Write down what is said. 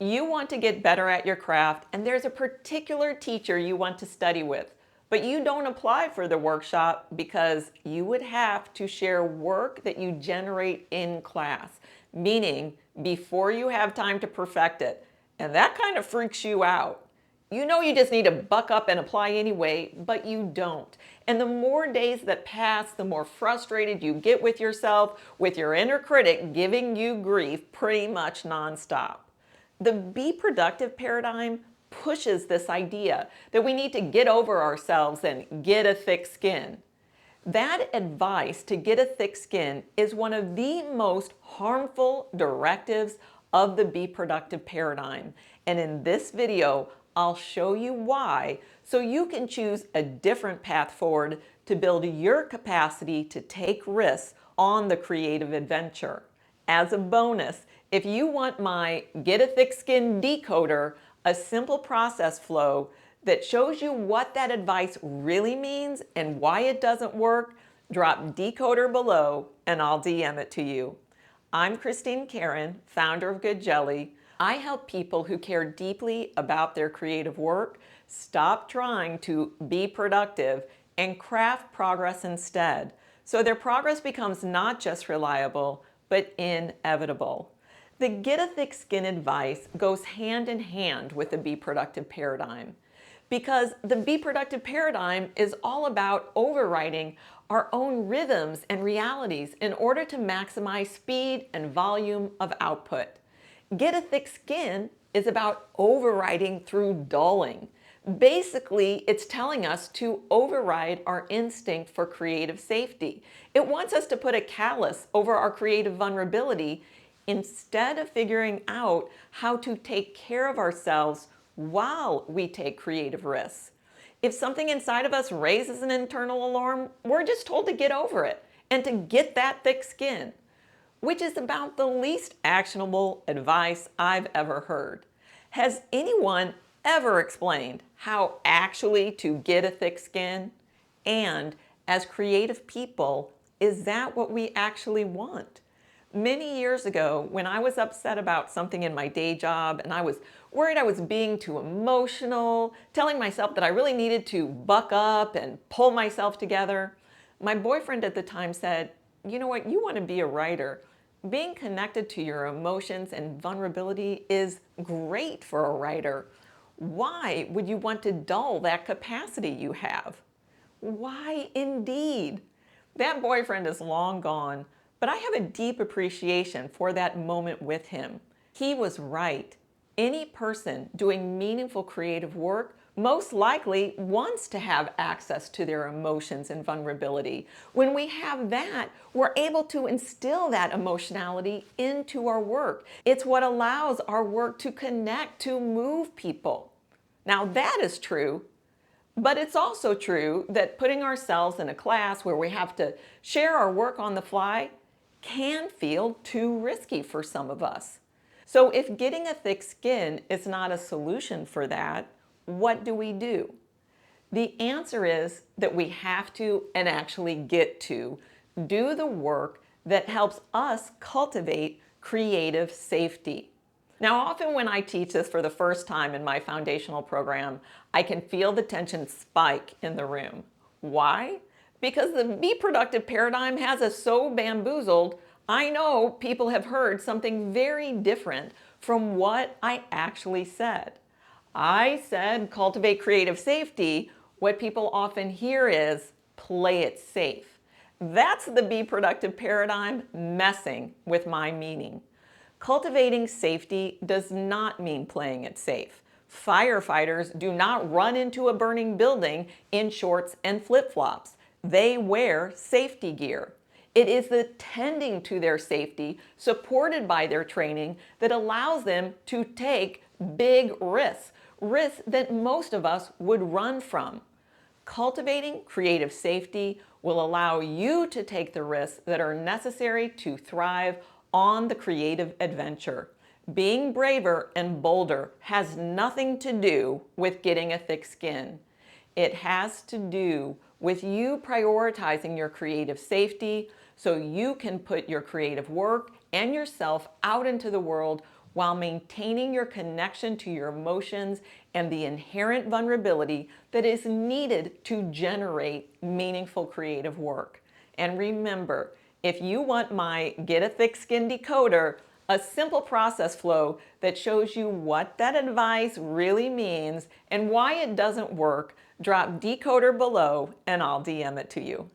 You want to get better at your craft, and there's a particular teacher you want to study with, but you don't apply for the workshop because you would have to share work that you generate in class, meaning before you have time to perfect it. And that kind of freaks you out. You know you just need to buck up and apply anyway, but you don't. And the more days that pass, the more frustrated you get with yourself, with your inner critic giving you grief pretty much nonstop. The be productive paradigm pushes this idea that we need to get over ourselves and get a thick skin. That advice to get a thick skin is one of the most harmful directives of the be productive paradigm. And in this video, I'll show you why so you can choose a different path forward to build your capacity to take risks on the creative adventure. As a bonus, if you want my Get a Thick Skin Decoder, a simple process flow that shows you what that advice really means and why it doesn't work, drop Decoder below and I'll DM it to you. I'm Christine Karen, founder of Good Jelly. I help people who care deeply about their creative work stop trying to be productive and craft progress instead, so their progress becomes not just reliable, but inevitable. The get a thick skin advice goes hand in hand with the be productive paradigm, because the be productive paradigm is all about overriding our own rhythms and realities in order to maximize speed and volume of output. Get a thick skin is about overriding through dulling. Basically, it's telling us to override our instinct for creative safety. It wants us to put a callus over our creative vulnerability instead of figuring out how to take care of ourselves while we take creative risks. If something inside of us raises an internal alarm, we're just told to get over it and to get that thick skin, which is about the least actionable advice I've ever heard. Has anyone ever explained how actually to get a thick skin? And as creative people, is that what we actually want? Many years ago, when I was upset about something in my day job and I was worried I was being too emotional, telling myself that I really needed to buck up and pull myself together, my boyfriend at the time said, "You know what, you want to be a writer. Being connected to your emotions and vulnerability is great for a writer. Why would you want to dull that capacity you have?" Why indeed? That boyfriend is long gone, but I have a deep appreciation for that moment with him. He was right. Any person doing meaningful creative work most likely wants to have access to their emotions and vulnerability. When we have that, we're able to instill that emotionality into our work. It's what allows our work to connect, to move people. Now that is true. But it's also true that putting ourselves in a class where we have to share our work on the fly can feel too risky for some of us. So if getting a thick skin is not a solution for that, what do we do? The answer is that we have to, and actually get to, do the work that helps us cultivate creative safety. Now, often when I teach this for the first time in my foundational program, I can feel the tension spike in the room. Why? Because the be productive paradigm has us so bamboozled, I know people have heard something very different from what I actually said. I said cultivate creative safety. What people often hear is play it safe. That's the be productive paradigm messing with my meaning. Cultivating safety does not mean playing it safe. Firefighters do not run into a burning building in shorts and flip-flops. They wear safety gear. It is the tending to their safety, supported by their training, that allows them to take big risks, risks that most of us would run from. Cultivating creative safety will allow you to take the risks that are necessary to thrive on the creative adventure. Being braver and bolder has nothing to do with getting a thick skin. It has to do with you prioritizing your creative safety so you can put your creative work and yourself out into the world while maintaining your connection to your emotions and the inherent vulnerability that is needed to generate meaningful creative work. And remember, if you want my Get a Thick Skin Decoder, a simple process flow that shows you what that advice really means and why it doesn't work, drop Decoder below and I'll DM it to you.